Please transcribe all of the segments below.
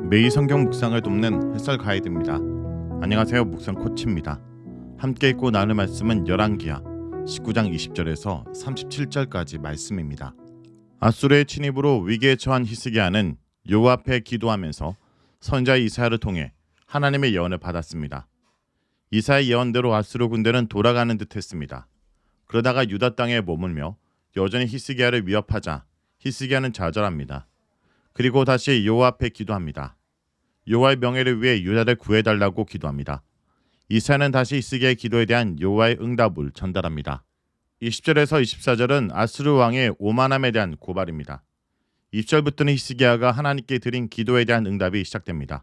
매일 성경 묵상을 돕는 해설 가이드입니다. 안녕하세요, 묵상 코치입니다. 함께 읽고 나눌 말씀은 열왕기하 19장 20절에서 37절까지 말씀입니다. 아수르의 침입으로 위기에 처한 히스기야는 여호와 앞에 기도하면서 선지자 이사야를 통해 하나님의 예언을 받았습니다. 이사야의 예언대로 아수르 군대는 돌아가는 듯했습니다. 그러다가 유다 땅에 머물며 여전히 히스기야를 위협하자 히스기야는 좌절합니다. 그리고 다시 여호와 앞에 기도합니다. 여호와의 명예를 위해 유다를 구해달라고 기도합니다. 이사야는 다시 히스기야의 기도에 대한 여호와의 응답을 전달합니다. 20절에서 24절은 아수르 왕의 오만함에 대한 고발입니다. 20절부터는 히스기야가 하나님께 드린 기도에 대한 응답이 시작됩니다.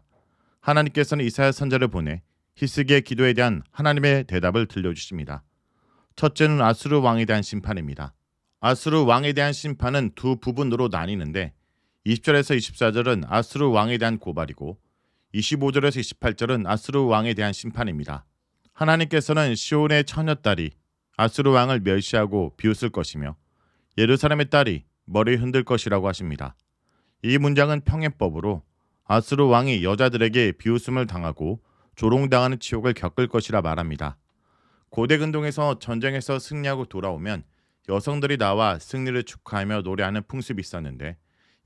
하나님께서는 이사야 선지자를 보내 히스기야의 기도에 대한 하나님의 대답을 들려주십니다. 첫째는 아수르 왕에 대한 심판입니다. 아수르 왕에 대한 심판은 두 부분으로 나뉘는데 20절에서 24절은 아수르 왕에 대한 고발이고 25절에서 28절은 아수르 왕에 대한 심판입니다. 하나님께서는 시온의 처녀딸이 아수르 왕을 멸시하고 비웃을 것이며 예루살렘의 딸이 머리를 흔들 것이라고 하십니다. 이 문장은 평행법으로 아수르 왕이 여자들에게 비웃음을 당하고 조롱당하는 치욕을 겪을 것이라 말합니다. 고대 근동에서 전쟁에서 승리하고 돌아오면 여성들이 나와 승리를 축하하며 노래하는 풍습이 있었는데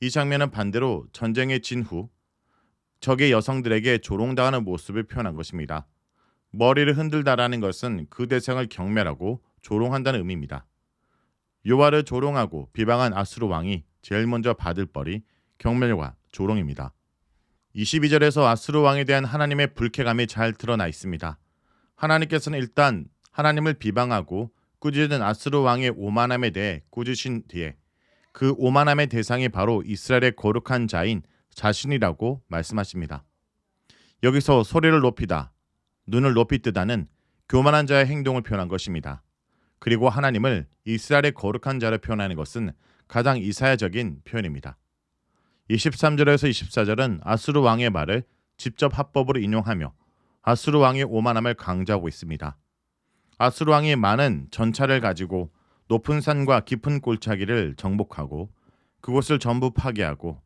이 장면은 반대로 전쟁에 진 후 적의 여성들에게 조롱당하는 모습을 표현한 것입니다. 머리를 흔들다라는 것은 그 대상을 경멸하고 조롱한다는 의미입니다. 여호와를 조롱하고 비방한 아수르 왕이 제일 먼저 받을 벌이 경멸과 조롱입니다. 22절에서 아수르 왕에 대한 하나님의 불쾌감이 잘 드러나 있습니다. 하나님께서는 일단 하나님을 비방하고 꾸짖은 아수르 왕의 오만함에 대해 꾸짖으신 뒤에 그 오만함의 대상이 바로 이스라엘의 거룩한 자인 자신이라고 말씀하십니다. 여기서 소리를 높이다, 눈을 높이 뜨다는 교만한 자의 행동을 표현한 것입니다. 그리고 하나님을 이스라엘의 거룩한 자를 표현하는 것은 가장 이사야적인 표현입니다. 23절에서 24절은 아수르 왕의 말을 직접 합법으로 인용하며 아수르 왕의 오만함을 강조하고 있습니다. 아수르 왕이 많은 전차를 가지고 높은 산과 깊은 골짜기를 정복하고 그곳을 전부 파괴하고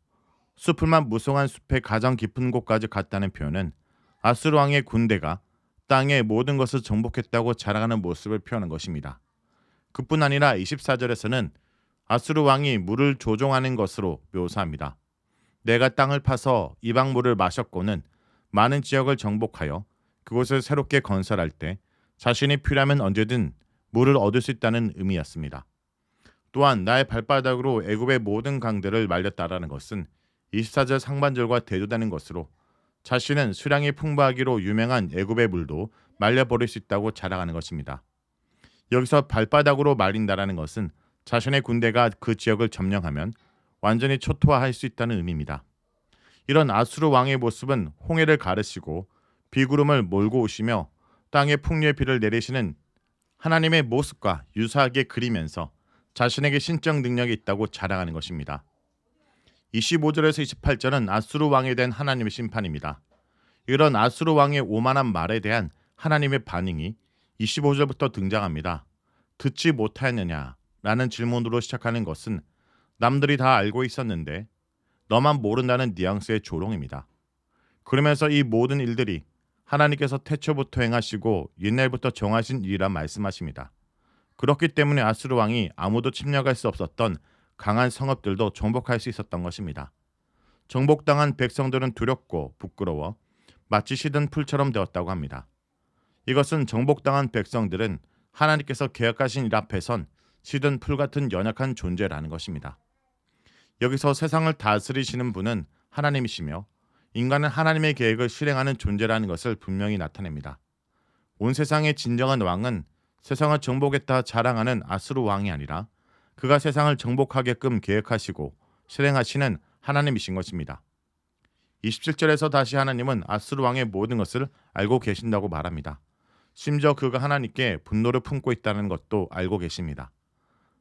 숲을만 무성한 숲의 가장 깊은 곳까지 갔다는 표현은 아수르 왕의 군대가 땅의 모든 것을 정복했다고 자랑하는 모습을 표현한 것입니다. 그뿐 아니라 24절에서는 아수르 왕이 물을 조종하는 것으로 묘사합니다. 내가 땅을 파서 이방 물을 마셨고는 많은 지역을 정복하여 그곳을 새롭게 건설할 때 자신이 필요하면 언제든 물을 얻을 수 있다는 의미였습니다. 또한 나의 발바닥으로 애굽의 모든 강들을 말렸다라는 것은 24절 상반절과 대조되는 것으로 자신은 수량이 풍부하기로 유명한 애굽의 물도 말려버릴 수 있다고 자랑하는 것입니다. 여기서 발바닥으로 말린다라는 것은 자신의 군대가 그 지역을 점령하면 완전히 초토화할 수 있다는 의미입니다. 이런 아수르 왕의 모습은 홍해를 가르시고 비구름을 몰고 오시며 땅에 풍류의 비를 내리시는 하나님의 모습과 유사하게 그리면서 자신에게 신적 능력이 있다고 자랑하는 것입니다. 25절에서 28절은 아수르 왕에 대한 하나님의 심판입니다. 이런 아수르 왕의 오만한 말에 대한 하나님의 반응이 25절부터 등장합니다. 듣지 못하였느냐? 라는 질문으로 시작하는 것은 남들이 다 알고 있었는데 너만 모른다는 뉘앙스의 조롱입니다. 그러면서 이 모든 일들이 하나님께서 태초부터 행하시고 옛날부터 정하신 일이라 말씀하십니다. 그렇기 때문에 아수르 왕이 아무도 침략할 수 없었던 강한 성읍들도 정복할 수 있었던 것입니다. 정복당한 백성들은 두렵고 부끄러워 마치 시든 풀처럼 되었다고 합니다. 이것은 정복당한 백성들은 하나님께서 계획하신 일 앞에선 시든 풀 같은 연약한 존재라는 것입니다. 여기서 세상을 다스리시는 분은 하나님이시며 인간은 하나님의 계획을 실행하는 존재라는 것을 분명히 나타냅니다. 온 세상의 진정한 왕은 세상을 정복했다 자랑하는 아수르 왕이 아니라 그가 세상을 정복하게끔 계획하시고 실행하시는 하나님이신 것입니다. 27절에서 다시 하나님은 아수르 왕의 모든 것을 알고 계신다고 말합니다. 심지어 그가 하나님께 분노를 품고 있다는 것도 알고 계십니다.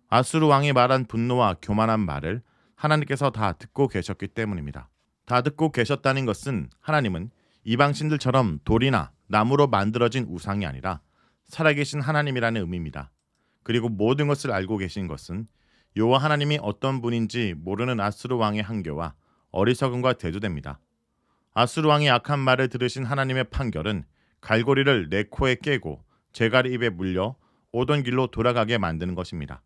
아수르 왕이 말한 분노와 교만한 말을 하나님께서 다 듣고 계셨기 때문입니다. 다 듣고 계셨다는 것은 하나님은 이방신들처럼 돌이나 나무로 만들어진 우상이 아니라 살아계신 하나님이라는 의미입니다. 그리고 모든 것을 알고 계신 것은 여호와 하나님이 어떤 분인지 모르는 아수르 왕의 한계와 어리석음과 대조됩니다. 아수르 왕이 악한 말을 들으신 하나님의 판결은 갈고리를 내 코에 깨고 제갈이 입에 물려 오던 길로 돌아가게 만드는 것입니다.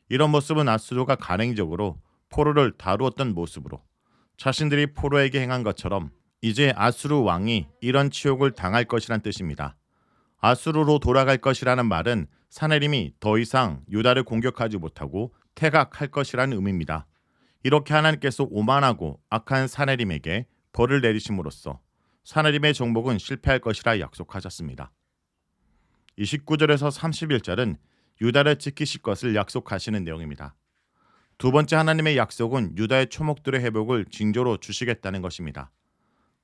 이런 모습은 아수르가 간행적으로 포로를 다루었던 모습으로 자신들이 포로에게 행한 것처럼 이제 아수르 왕이 이런 치욕을 당할 것이란 뜻입니다. 아수르로 돌아갈 것이라는 말은 사내림이 더 이상 유다를 공격하지 못하고 퇴각할 것이라는 의미입니다. 이렇게 하나님께서 오만하고 악한 사내림에게 벌을 내리심으로써 사내림의 정복은 실패할 것이라 약속하셨습니다. 29절에서 31절은 유다를 지키실 것을 약속하시는 내용입니다. 두 번째 하나님의 약속은 유다의 초목들의 회복을 징조로 주시겠다는 것입니다.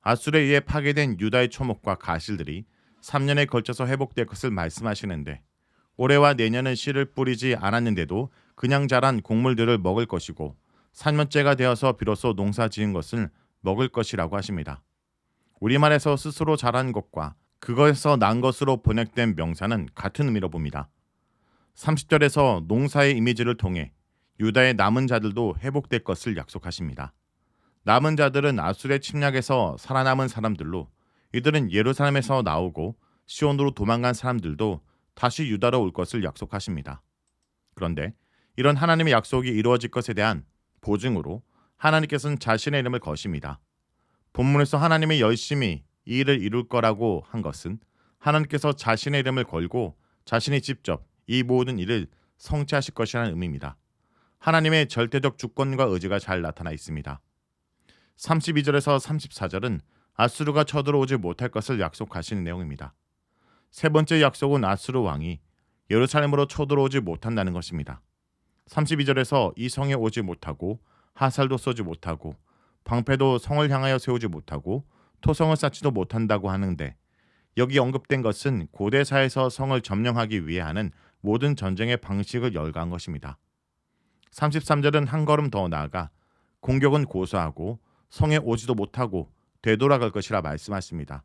아수르에 의해 파괴된 유다의 초목과 가실들이 3년에 걸쳐서 회복될 것을 말씀하시는데 올해와 내년은 씨를 뿌리지 않았는데도 그냥 자란 곡물들을 먹을 것이고 3년째가 되어서 비로소 농사 지은 것을 먹을 것이라고 하십니다. 우리말에서 스스로 자란 것과 그것에서 난 것으로 번역된 명사는 같은 의미로 봅니다. 30절에서 농사의 이미지를 통해 유다의 남은 자들도 회복될 것을 약속하십니다. 남은 자들은 아수르의 침략에서 살아남은 사람들로 이들은 예루살렘에서 나오고 시온으로 도망간 사람들도 다시 유다로 올 것을 약속하십니다. 그런데 이런 하나님의 약속이 이루어질 것에 대한 보증으로 하나님께서는 자신의 이름을 거십니다. 본문에서 하나님이 열심히 이 일을 이룰 거라고 한 것은 하나님께서 자신의 이름을 걸고 자신이 직접 이 모든 일을 성취하실 것이라는 의미입니다. 하나님의 절대적 주권과 의지가 잘 나타나 있습니다. 32절에서 34절은 아수르가 쳐들어오지 못할 것을 약속하시는 내용입니다. 세 번째 약속은 아수르 왕이 예루살렘으로 쳐들어오지 못한다는 것입니다. 32절에서 이 성에 오지 못하고 하살도 쏘지 못하고 방패도 성을 향하여 세우지 못하고 토성을 쌓지도 못한다고 하는데 여기 언급된 것은 고대사에서 성을 점령하기 위해 하는 모든 전쟁의 방식을 열거한 것입니다. 33절은 한 걸음 더 나아가 공격은 고사하고 성에 오지도 못하고 되돌아갈 것이라 말씀하십니다.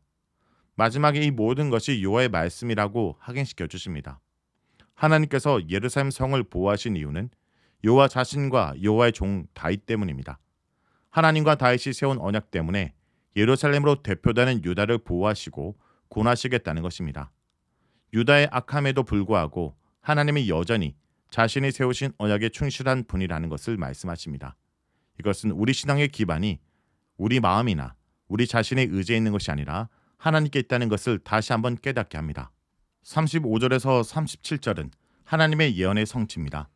마지막에 이 모든 것이 여호와의 말씀이라고 확인시켜 주십니다. 하나님께서 예루살렘 성을 보호하신 이유는 여호와 자신과 여호와의 종 다윗 때문입니다. 하나님과 다윗이 세운 언약 때문에 예루살렘으로 대표되는 유다를 보호하시고 구원하시겠다는 것입니다. 유다의 악함에도 불구하고 하나님이 여전히 자신이 세우신 언약에 충실한 분이라는 것을 말씀하십니다. 이것은 우리 신앙의 기반이 우리 마음이나 우리 자신의 의지에 있는 것이 아니라 하나님께 있다는 것을 다시 한번 깨닫게 합니다. 35절에서 37절은 하나님의 예언의 성취입니다.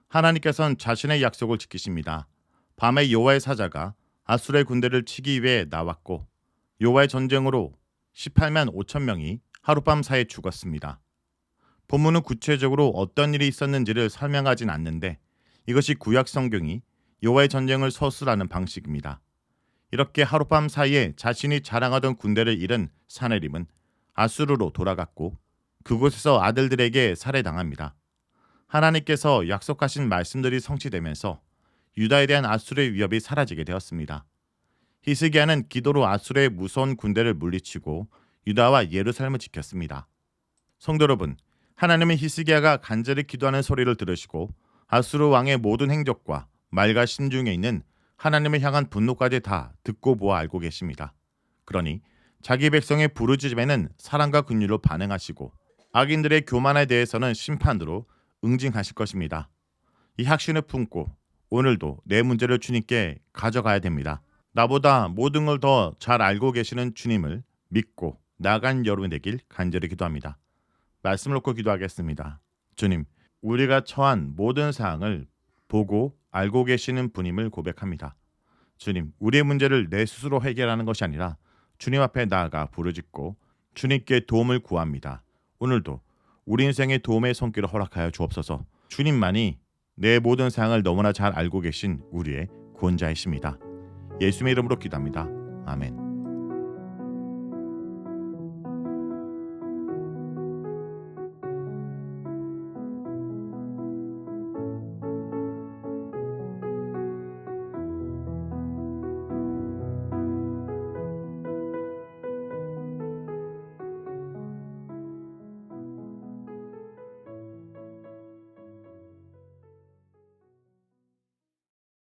하나님께서는 자신의 약속을 지키십니다. 밤에 여호와의 사자가 아수르의 군대를 치기 위해 나왔고 여호와의 전쟁으로 18만 5천 명이 하룻밤 사이에 죽었습니다. 본문은 구체적으로 어떤 일이 있었는지를 설명하진 않는데 이것이 구약 성경이 여호와의 전쟁을 서술하는 방식입니다. 이렇게 하룻밤 사이에 자신이 자랑하던 군대를 잃은 사내림은 아수르로 돌아갔고 그곳에서 아들들에게 살해당합니다. 하나님께서 약속하신 말씀들이 성취되면서 유다에 대한 아수르의 위협이 사라지게 되었습니다. 히스기야는 기도로 아수르의 무서운 군대를 물리치고 유다와 예루살렘을 지켰습니다. 성도 여러분, 하나님은 히스기야가 간절히 기도하는 소리를 들으시고 아수르 왕의 모든 행적과 말과 신 중에 있는 하나님을 향한 분노까지 다 듣고 보아 알고 계십니다. 그러니 자기 백성의 부르짖음에는 사랑과 긍휼로 반응하시고 악인들의 교만에 대해서는 심판으로 응징하실 것입니다. 이 확신을 품고 오늘도 내 문제를 주님께 가져가야 됩니다. 나보다 모든 걸 더 잘 알고 계시는 주님을 믿고 나아간 여러분 되길 간절히 기도합니다. 말씀을 놓고 기도하겠습니다. 주님, 우리가 처한 모든 사항을 보고 알고 계시는 분임을 고백합니다. 주님, 우리의 문제를 내 스스로 해결하는 것이 아니라 주님 앞에 나아가 부르짖고 주님께 도움을 구합니다. 오늘도 우리 인생의 도움의 손길을 허락하여 주옵소서. 주님만이 내 모든 사항을 너무나 잘 알고 계신 우리의 구원자이십니다. 예수님의 이름으로 기도합니다. 아멘.